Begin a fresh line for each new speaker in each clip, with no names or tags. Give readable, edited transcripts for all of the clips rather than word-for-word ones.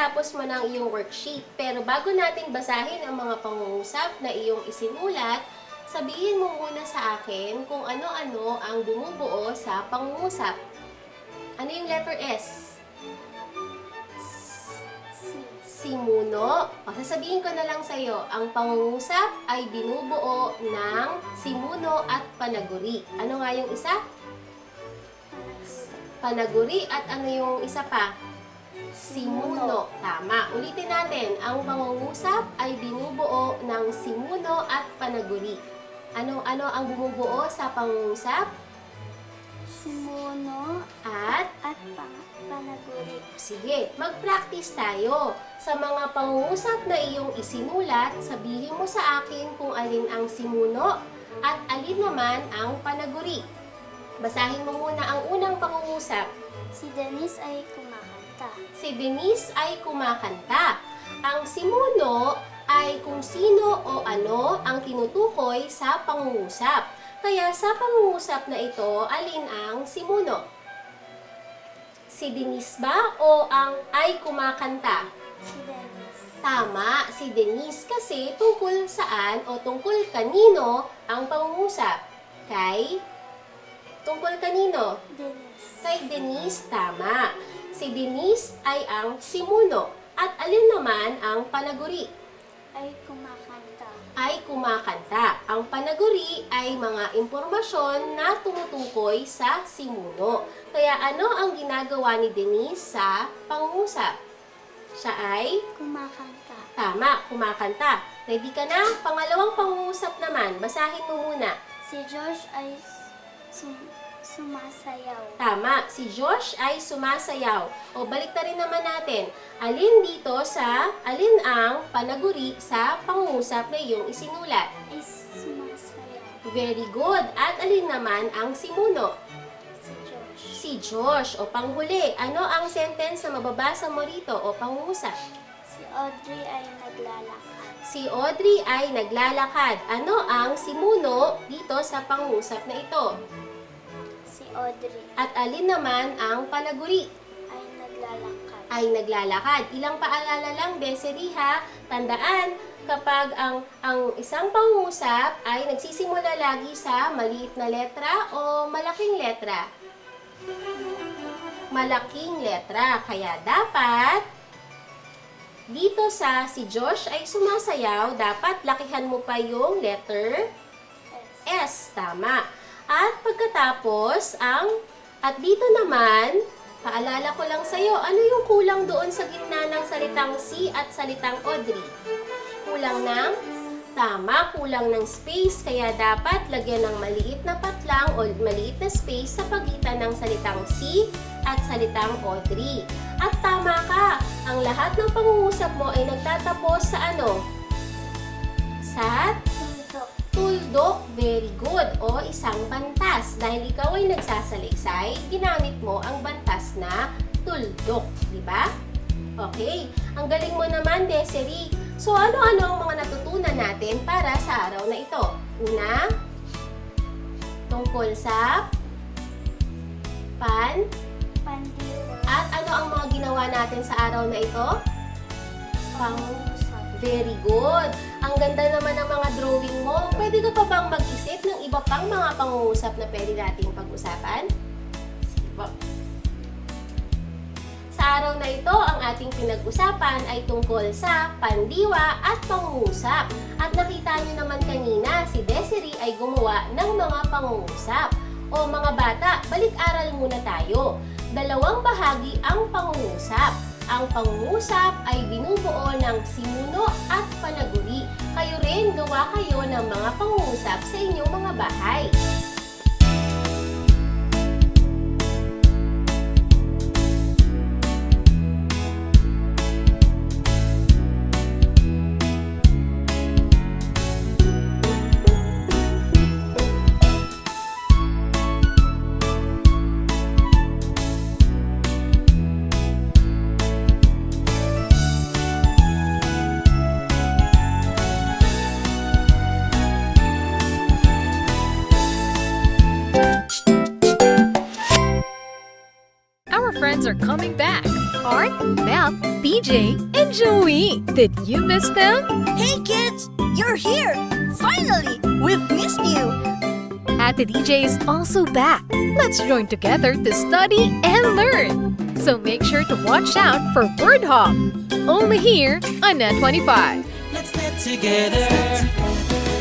pagkatapos mo ng iyong worksheet. Pero bago natin basahin ang mga pangungusap na iyong isinulat, sabihin mo muna sa akin kung ano-ano ang bumubuo sa pangungusap. Ano yung letter S? Simuno. O, sasabihin ko na lang sa'yo, ang pangungusap ay binubuo ng simuno at panaguri. Ano nga yung isa? Panaguri. At ano yung isa pa? Simuno. Tama. Ulitin natin, ang pangungusap ay binubuo ng simuno at panaguri. Ano ang bumubuo sa pangungusap?
Simuno
At
panaguri.
sige, mag-practice tayo. Sa mga pangungusap na iyong isinulat, sabihin mo sa akin kung alin ang simuno at alin naman ang panaguri. Basahin mo muna ang unang pangungusap.
Si Denise ay kumakanta.
Si Denise ay kumakanta. Ang simuno ay kung sino o ano ang tinutukoy sa pangungusap. Kaya sa pangungusap na ito, alin ang simuno? Si Denise ba o ang ay kumakanta?
Si Denise.
Tama, si Denise kasi tungkol saan o tungkol kanino ang pangungusap? Tungkol kanino?
Denise.
Kay Denise, tama. Si Denise ay ang simuno. At alin naman ang panaguri?
Ay kumakanta.
Ay kumakanta. Ang panaguri ay mga impormasyon na tumutukoy sa simuno. Kaya ano ang ginagawa ni Denise sa pangungusap? Siya ay
Kumakanta.
tama, kumakanta. Ready ka na? Pangalawang pangungusap naman. Basahin mo muna.
Si Josh ay sumasayaw.
Tama, si Josh ay sumasayaw. O balik na rin naman natin. Alin ang panaguri sa pangungusap na iyong isinulat?
Ay sumasayaw.
Very good. At alin naman ang simuno?
Si Josh.
Si Josh. O panghuli, ano ang sentence na mababasa mo rito o pangungusap?
Si Audrey ay naglalakad.
Si Audrey ay naglalakad. Ano ang simuno dito sa pangungusap na ito?
Si Audrey
At alin naman ang panaguri?
ay naglalakad.
Ay naglalakad. Ilang paalala lang, Desiree, ha? Tandaan, kapag ang isang pangungusap ay nagsisimula lagi sa maliit na letra o malaking letra? Malaking letra. Kaya dapat, dito sa si Josh ay sumasayaw, dapat lakihan mo pa yung letter S. Tama. At pagkatapos, at dito naman, paalala ko lang sa'yo, ano yung kulang doon sa gitna ng salitang si at salitang Audrey? Kulang ng? Tama, kulang ng space. Kaya dapat lagyan ng maliit na patlang o maliit na space sa pagitan ng salitang si at salitang Audrey. At tama ka, ang lahat ng pangungusap mo ay nagtatapos sa ano? Sa tuldok. Very good. O isang bantas. Dahil ikaw ay nagsasalaysay, ginamit mo ang bantas na tuldok. Di ba? Okay. Ang galing mo naman, Desiree. So, ano-ano ang mga natutunan natin para sa araw na ito? Una, tungkol sa
Pandiwa.
At ano ang mga ginawa natin sa araw na ito?
Pangungusap.
Very good. Ang ganda naman ng mga drawing mo. Pwede ka pa bang mag-isip ng iba pang mga pangungusap na pwede nating pag-usapan? Sige po. Sa araw na ito, ang ating pinag-usapan ay tungkol sa pandiwa at pangungusap. At nakita nyo naman kanina, si Desiree ay gumawa ng mga pangungusap. O mga bata, balik-aral muna tayo. Dalawang bahagi ang pangungusap. Ang pangungusap ay binubuo ng simuno at panaguri. Kayo rin, gawa kayo ng mga pangungusap sa inyong mga bahay.
Our friends are coming back. Are Mark, Mel, PJ, and Joey. Did you miss them?
Hey kids, you're here! Finally, we've missed you!
Ate DJ is also back. Let's join together to study and learn. So make sure to watch out for Word Hop. Only here on Net 25.
Let's net together.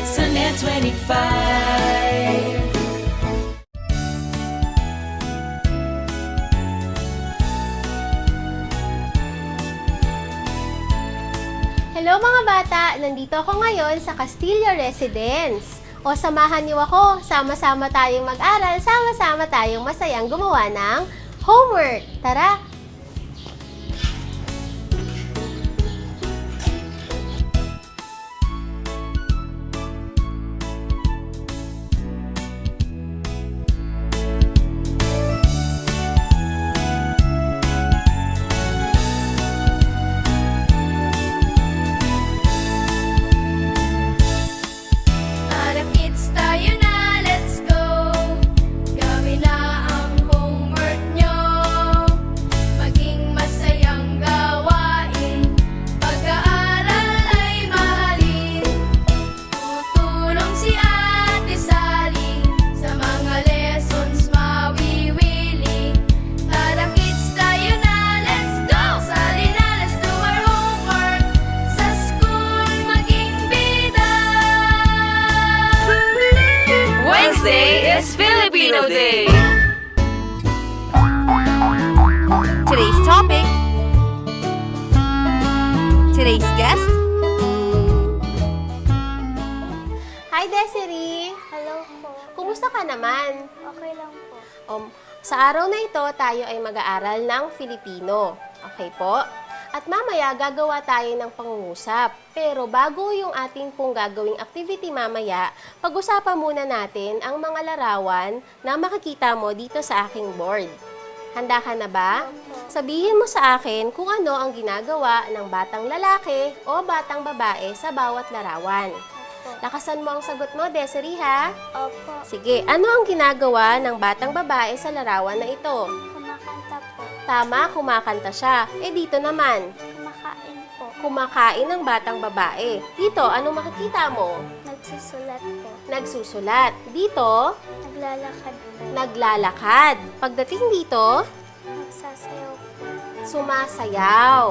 So net 25.
Hello mga bata! Nandito ako ngayon sa Castilla Residence. O samahan niyo ako, sama-sama tayong mag-aral, sama-sama tayong masayang gumawa ng homework. Tara!
Tara kids, tayo na, let's go. Gawin na ang homework nyo. Maging masayang gawain. Pag-aaral ay mahalin. Tutulong si Ate Sally sa mga lessons mawiwili. Tara kids, tayo na, let's go. Sali na, let's do our homework. Sa school, maging bida.
Wednesday is Filipino Day! Today's topic, today's guest,
Hi Desiree!
Hello po.
Kumusta ka naman?
Okay lang po.
Sa araw na ito, tayo ay mag-aaral ng Filipino. Okay po? At mamaya, gagawa tayo ng pangungusap. Pero bago yung ating pong gagawing activity mamaya, pag-usapan muna natin ang mga larawan na makikita mo dito sa aking board. Handa ka na ba? Sabihin mo sa akin kung ano ang ginagawa ng batang lalaki o batang babae sa bawat larawan. Lakasan mo ang sagot mo, Desiree, ha?
Opo.
Sige, ano ang ginagawa ng batang babae sa larawan na ito?
Kumakanta po.
Tama, kumakanta siya. Dito naman,
Kumakain po.
kumakain ang batang babae. Dito, anong makikita mo?
Nagsusulat po.
Nagsusulat. Dito,
Naglalakad po.
naglalakad. Pagdating dito,
Nagsasayaw po.
sumasayaw.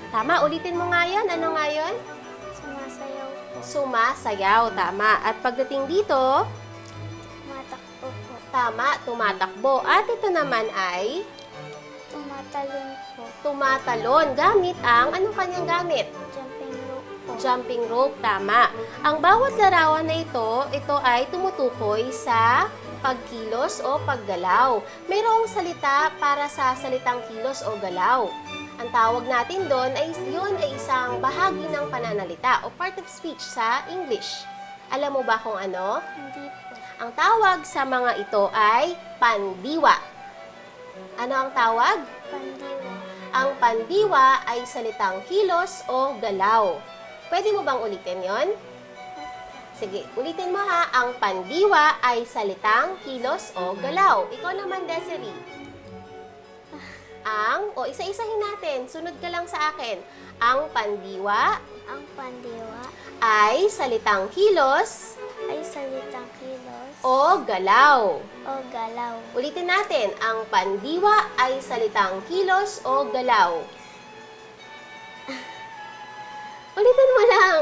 Tama, ulitin mo nga yun. Ano nga yun?
Sumasayaw po.
Sumasayaw, tama. At pagdating dito,
Tumatakbo po.
tama, tumatakbo. At ito naman ay
Tumatalon po.
tumatalon. Gamit ang, anong kanyang gamit?
Jumping rope po.
Jumping rope, tama. Ang bawat larawan na ito ay tumutukoy sa pagkilos o paggalaw. Mayroong salita para sa salitang kilos o galaw. Ang tawag natin doon ay yun ay isang bahagi ng pananalita o part of speech sa English. Alam mo ba kung ano?
Hindi po.
Ang tawag sa mga ito ay pandiwa. Ano ang tawag?
Pandiwa.
Ang pandiwa ay salitang kilos o galaw. Pwede mo bang ulitin yon? Sige, ulitin mo ha. Ang pandiwa ay salitang kilos o galaw. Ikaw naman, Desiree. Isa-isahin natin. Sunod ka lang sa akin. Ang pandiwa
Ang pandiwa
ay salitang kilos
ay salitang kilos
o galaw.
o galaw.
Ulitin natin. Ang pandiwa ay salitang kilos o galaw. Ulitin mo lang.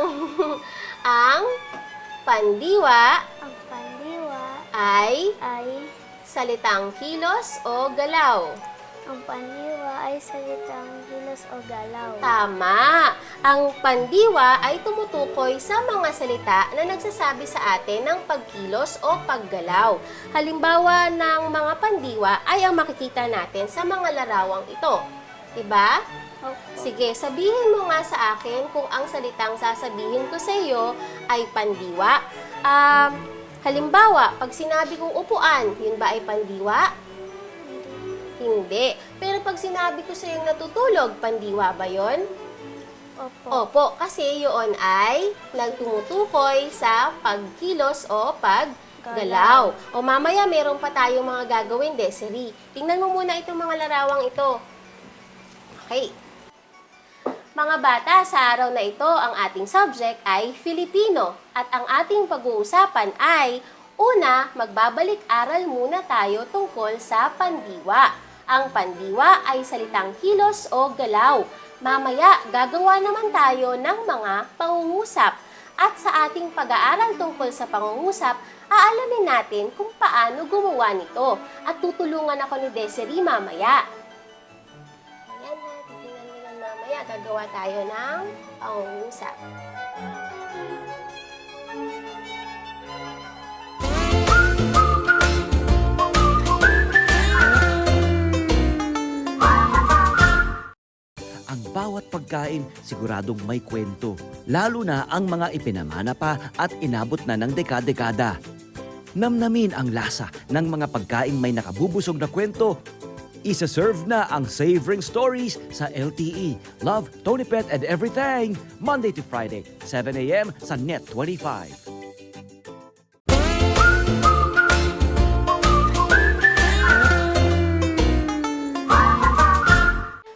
Ang pandiwa
Ang pandiwa
ay
ay
salitang kilos o galaw.
Ang pandiwa ay salitang kilos o galaw.
Tama! Ang pandiwa ay tumutukoy sa mga salita na nagsasabi sa atin ng pagkilos o paggalaw. Halimbawa ng mga pandiwa ay ang makikita natin sa mga larawang ito. Diba?
Opo.
Sige, sabihin mo nga sa akin kung ang salitang sasabihin ko sa iyo ay pandiwa. Halimbawa, pag sinabi kong upuan, yun ba ay pandiwa? Hindi. Pero pag sinabi ko sa iyo natutulog, pandiwa ba yun?
Opo.
Opo, kasi yun ay nagtumutukoy sa pagkilos o paggalaw. O mamaya meron pa tayong mga gagawin, Desiree. Tingnan mo muna itong mga larawang ito. Okay. Mga bata, sa araw na ito, ang ating subject ay Filipino. At ang ating pag-uusapan ay, una, magbabalik-aral muna tayo tungkol sa pandiwa. Ang pandiwa ay salitang kilos o galaw. Mamaya, gagawa naman tayo ng mga pangungusap. At sa ating pag-aaral tungkol sa pangungusap, aalamin natin kung paano gumawa nito. At tutulungan ako ni Desiree mamaya. Ayan ha, titingnan mo yan mamaya. Gagawa tayo ng pangungusap.
Ang bawat pagkain siguradong may kwento, lalo na ang mga ipinamana pa at inabot na ng dekada-dekada. Namnamin ang lasa ng mga pagkaing may nakabubusog na kwento. Isa-serve na ang Savoring Stories sa LTE. Love, Tony Pet and Everything. Monday to Friday, 7 a.m. sa Net 25.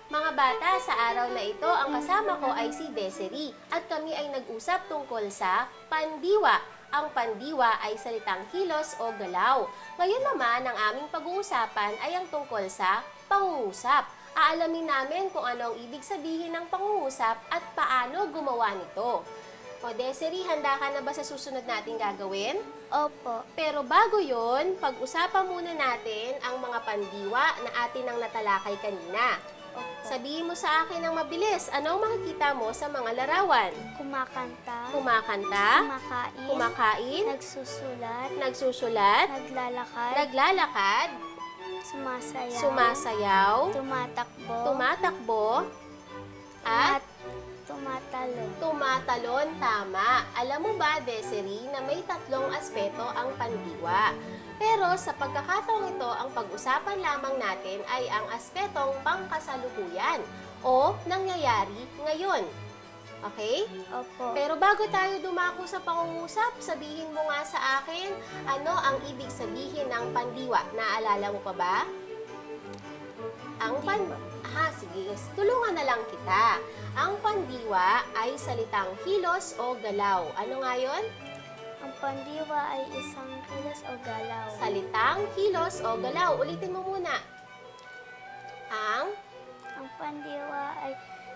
Mga bata, sa araw na ito, ang kasama ko ay si Desiree at kami ay nag-usap tungkol sa pandiwa. Ang pandiwa ay salitang kilos o galaw. Ngayon naman, ang aming pag-uusapan ay ang tungkol sa pangungusap. Aalamin namin kung ano ang ibig sabihin ng pangungusap at paano gumawa nito. O Desiree, handa ka na ba sa susunod nating gagawin?
Opo.
Pero bago yon, pag-usapan muna natin ang mga pandiwa na atin ang natalakay kanina.
Opo.
Sabihin mo sa akin ng mabilis, ano ang makikita mo sa mga larawan?
Kumakanta.
Kumakanta,
Kumakain.
kumakain,
Nagsusulat.
nagsusulat,
Naglalakad.
naglalakad,
Sumasayaw.
sumasayaw,
Tumatakbo.
tumatakbo, at
Tumatalon.
tumatalon. Tama. Alam mo ba, Desiree, na may tatlong aspeto ang pandiwa? Pero sa pagkakataong ito, ang pag-usapan lamang natin ay ang aspetong pangkasalukuyan o nangyayari ngayon. Okay?
Opo.
Pero bago tayo dumako sa pangungusap, sabihin mo nga sa akin, ano ang ibig sabihin ng pandiwa? Naalala mo pa ba? Ang sige, tulungan na lang kita. Ang pandiwa ay salitang kilos o galaw. Ano nga yun?
Ang pandiwa ay isang kilos o galaw.
Salitang kilos o galaw. Ulitin mo muna. Ang
Ang pandiwa ay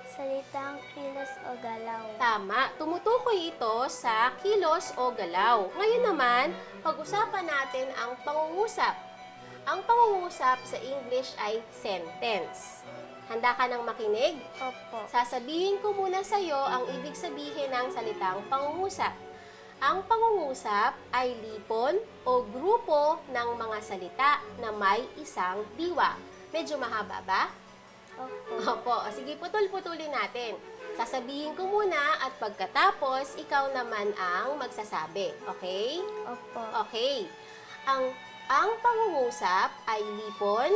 salitang kilos o galaw.
tama. Tumutukoy ito sa kilos o galaw. Ngayon naman, pag-usapan natin ang pangungusap. Ang pangungusap sa English ay sentence. Handa ka nang makinig?
Opo.
Sasabihin ko muna sa iyo ang ibig sabihin ng salitang pangungusap. Ang pangungusap ay lipon o grupo ng mga salita na may isang diwa. Medyo mahaba ba?
Opo.
Opo. Sige, putol-putulin natin. Sasabihin ko muna at pagkatapos, ikaw naman ang magsasabi. Okay?
Opo.
Okay. Ang pangungusap ay lipon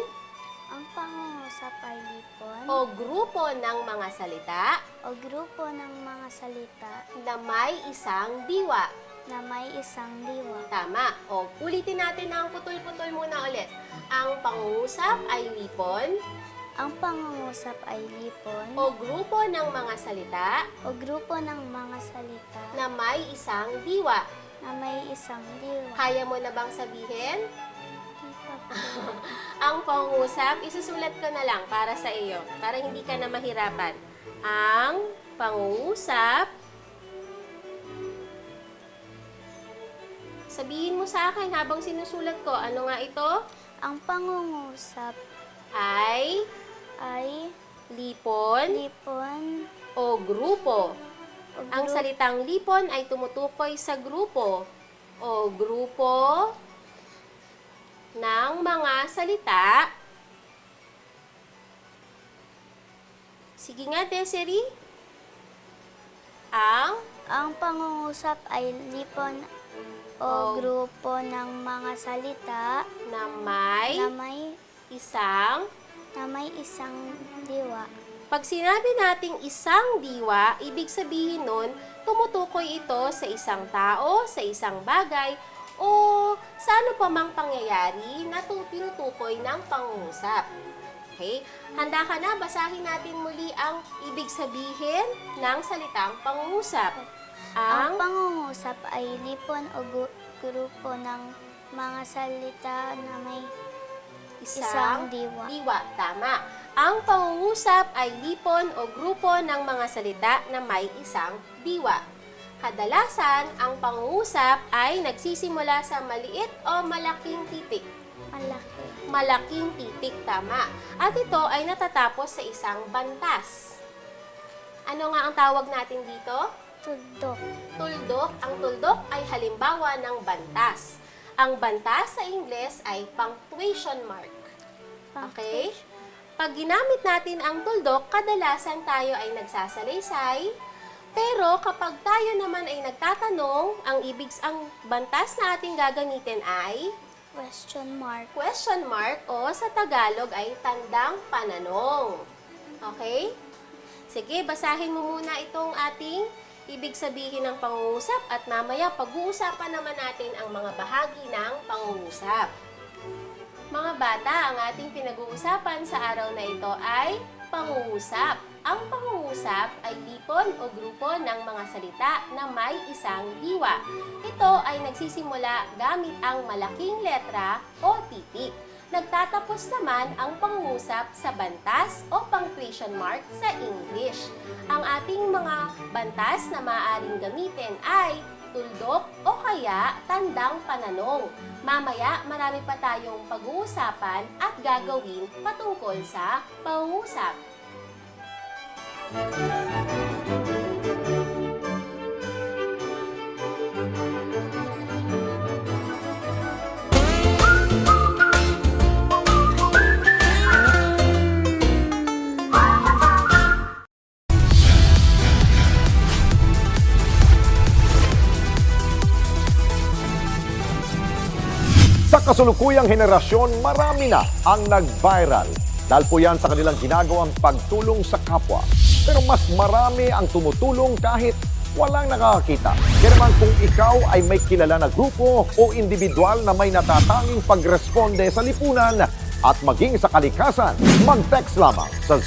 Ang pangungusap ay lipon
o grupo ng mga salita
o grupo ng mga salita
na may isang diwa.
na may isang diwa.
Tama. O, ulitin natin ang putol-putol muna ulit. Ang pangungusap ay lipon
Ang pangungusap ay lipon
o grupo ng mga salita
o grupo ng mga salita
na may isang diwa.
na may isang diwa.
Kaya mo na bang sabihin?
Di pa po.
Ang pangungusap, isusulat ko na lang para sa iyo, para hindi ka na mahirapan. Ang pangungusap, sabihin mo sa akin habang sinusulat ko, ano nga ito?
Ang pangungusap
Ay
ay
lipon
lipon
o grupo.
o
Ang salitang lipon ay tumutukoy sa grupo o grupo ng mga salita. Sige nga, Desiree.
Ang pangungusap ay lipon o
O
grupo ng mga salita
na may
na may
isang
diwa.
Pag sinabi nating isang diwa, ibig sabihin nun, tumutukoy ito sa isang tao, sa isang bagay, o sa ano pa mang pangyayari na tinutukoy ng pangungusap. Okay? Handa ka na? Basahin natin muli ang ibig sabihin ng salitang pangungusap.
Ang pangungusap ay lipon o grupo ng mga salita na may isang diwa.
Tama. Ang pangungusap ay lipon o grupo ng mga salita na may isang diwa. Kadalasan, ang pangungusap ay nagsisimula sa maliit o malaking titik.
Malaki.
Malaking titik, tama. At ito ay natatapos sa isang bantas. Ano nga ang tawag natin dito?
Tuldok.
Tuldok. Ang tuldok ay halimbawa ng bantas. Ang bantas sa Ingles ay punctuation mark. Okay? Pag ginamit natin ang tuldok, kadalasan tayo ay nagsasalaysay. Pero kapag tayo naman ay nagtatanong, ang bantas na ating gagamitin ay
Question mark.
question mark o sa Tagalog ay tandang pananong. Okay? Sige, basahin mo muna itong ating ibig sabihin ng pangungusap at mamaya pag-uusapan naman natin ang mga bahagi ng pangungusap. Mga bata, ang ating pinag-uusapan sa araw na ito ay pangungusap. Ang pangungusap ay lipon o grupo ng mga salita na may isang diwa. Ito ay nagsisimula gamit ang malaking letra o titik. Nagtatapos naman ang pangungusap sa bantas o punctuation mark sa English. Ang ating mga bantas na maaaring gamitin ay tuldok o kaya tandang pananong. Mamaya, marami pa tayong pag-uusapan at gagawin patungkol sa pangungusap.
Sa kasulukuyang henerasyon, marami na ang nag-viral. Dahil po yan sa kanilang ginagawang pagtulong sa kapwa. Pero mas marami ang tumutulong kahit walang nakakakita. Kaya naman kung ikaw ay may kilala na grupo o individual na may natatanging pagresponde sa lipunan at maging sa kalikasan, mag-text lamang sa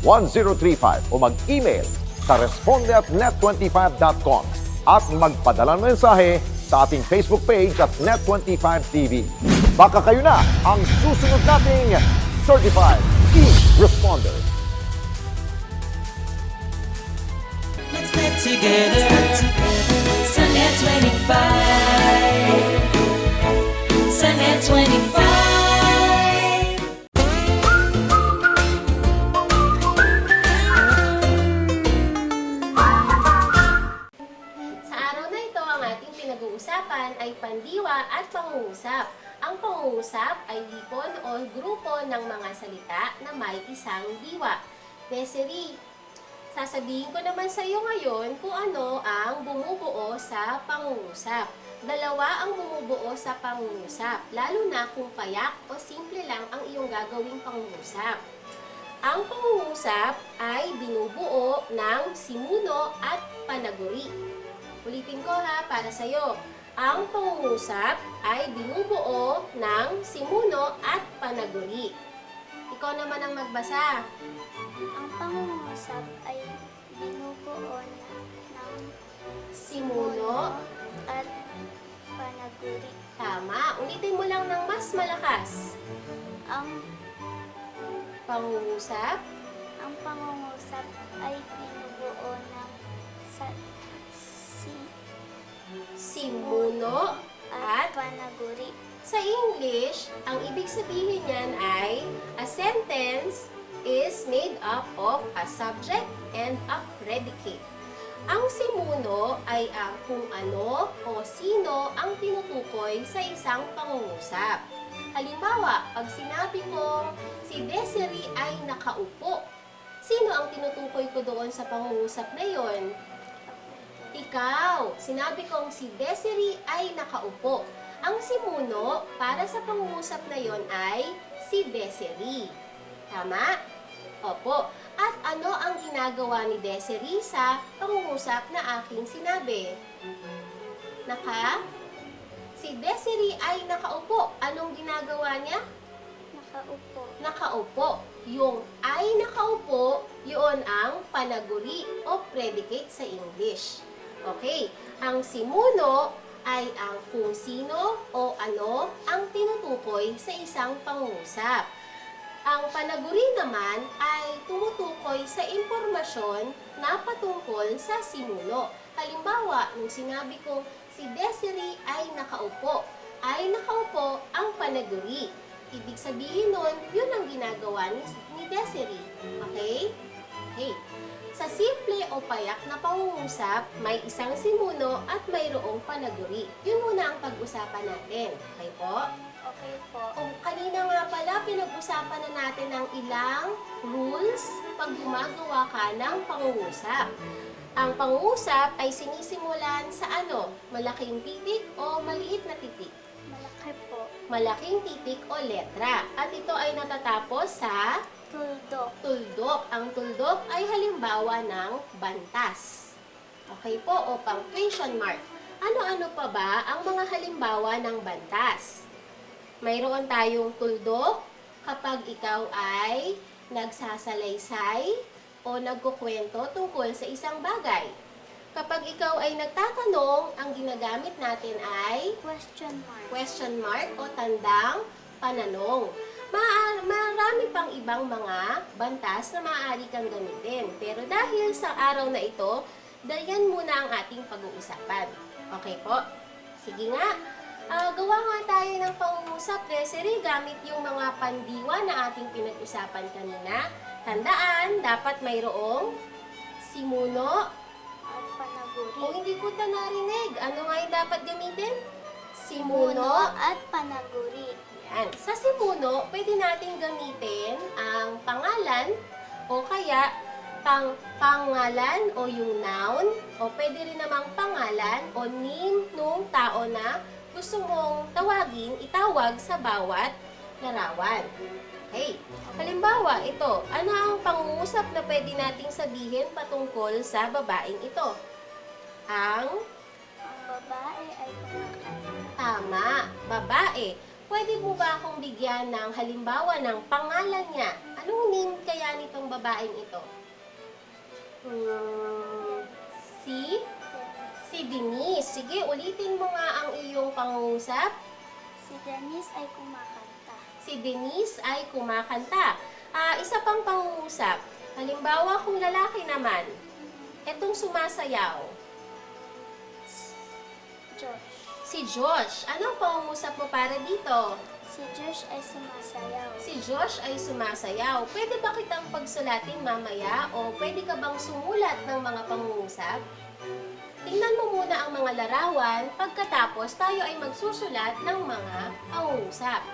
0915-415-1035 o mag-email sa responde@net25.com at magpadala ng mensahe sa ating Facebook page at Net25TV. Baka kayo na ang susunod nating Certified E-Responder.
Let's get together. Sunnet 25. Sunnet 25.
Sa araw na ito, ang ating pinag-uusapan ay pandiwa at pangungusap. Ang pangungusap ay lipon o grupo ng mga salita na may isang diwa. Desiree, sasabihin ko naman sa iyo ngayon kung ano ang bumubuo sa pangungusap. Dalawa ang bumubuo sa pangungusap, lalo na kung payak o simple lang ang iyong gagawing pangungusap. Ang pangungusap ay binubuo ng simuno at panaguri. Ulitin ko ha, para sa iyo. Ang pangungusap ay binubuo ng simuno at panaguri. Ikaw naman ang magbasa.
Ang pangungusap ay binubuo ng
Simuno.
at panaguri.
Tama. Ulitin mo lang ng mas malakas.
Ang
Pangungusap.
pangungusap ay binubuo ng
Simuno
at
at
panaguri.
sa English, ang ibig sabihin niyan ay a sentence is made up of a subject and a predicate. Ang simuno ay ang kung ano o sino ang tinutukoy sa isang pangungusap. Halimbawa, pag sinabi ko, si Desiree ay nakaupo. Sino ang tinutukoy ko doon sa pangungusap na yon? Ikaw. Sinabi kong si Desiree ay nakaupo. Ang simuno para sa pangungusap na yon ay si Desiree. Tama? Opo. At ano ang ginagawa ni Desiree sa pangungusap na aking sinabi? Si Desiree ay nakaupo. Anong ginagawa niya?
Nakaupo.
Nakaupo. Yung ay nakaupo, yun ang panaguri o predicate sa English. Okay, ang simuno ay ang kung sino o ano ang tinutukoy sa isang pangungusap. Ang panaguri naman ay tumutukoy sa impormasyon na patungkol sa simuno. Halimbawa, nung sinabi kong si Desiree ay nakaupo ang panaguri. Ibig sabihin nun, yun ang ginagawa ni Desiree. Okay? Okay. Sa simple o payak na pangungusap, may isang simuno at mayroong panaguri. Yun muna ang pag-usapan natin. Okay po?
Okay po.
O kanina nga pala, pinag-usapan na natin ang ilang rules pag gumagawa ka ng pangungusap. Ang pangungusap ay sinisimulan sa ano? Malaking titik o maliit na titik?
Malaki po.
Malaking titik o letra. At ito ay natatapos sa
Tuldok.
tuldok. Ang tuldok ay halimbawa ng bantas. Okay po, o punctuation mark. Ano-ano pa ba ang mga halimbawa ng bantas? Mayroon tayong tuldok kapag ikaw ay nagsasalaysay o nagkukwento tungkol sa isang bagay. Kapag ikaw ay nagtatanong, ang ginagamit natin ay question mark o tandang pananong. Marami pang ibang mga bantas na maaari kang gamitin. Pero dahil sa araw na ito, dayan muna ang ating pag-uusapan. Okay po? Sige nga. Gawa nga tayo ng pangungusap, Desiree, gamit yung mga pandiwa na ating pinag-usapan kanina. Tandaan, dapat mayroong simuno.
At panaguri.
O hindi ko ta narinig. Ano nga yung dapat gamitin?
Simuno at panaguri.
Yan. Sa simuno, pwede natin gamitin ang pangalan o kaya pangalan o yung noun o pwede rin namang pangalan o name nung tao na gusto mong itawag sa bawat larawan. Okay. Halimbawa, ito. Ano ang pangungusap na pwede nating sabihin patungkol sa babaeng ito? Ang
Babae ay kumakanta.
tama, babae. Pwede mo ba akong bigyan ng halimbawa ng pangalan niya? Anong name kaya nitong babaeng ito? Si Denise. Sige, ulitin mo nga ang iyong pangungusap.
Si Denise ay kumakanta.
Si Denise ay kumakanta. Isa pang pangungusap. Halimbawa kung lalaki naman, etong sumasayaw.
Josh.
Si Josh. Anong pangungusap mo para dito?
Si Josh ay sumasayaw.
Si Josh ay sumasayaw. Pwede ba kitang pagsulatin mamaya o pwede ka bang sumulat ng mga pangungusap? Tingnan mo muna ang mga larawan, pagkatapos tayo ay magsusulat ng mga pangungusap.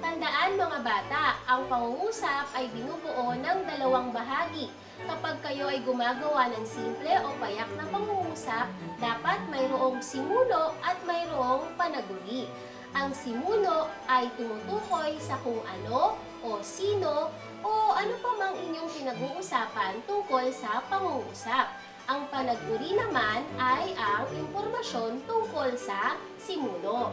Tandaan mga bata, ang pangungusap ay binubuo ng dalawang bahagi. Kapag kayo ay gumagawa ng simple o payak na pangungusap, dapat mayroong simuno at mayroong panaguri. Ang simuno ay tumutukoy sa kung ano o sino o ano pa mang inyong pinag-uusapan tungkol sa pangungusap. Ang panaguri naman ay ang impormasyon tungkol sa simuno.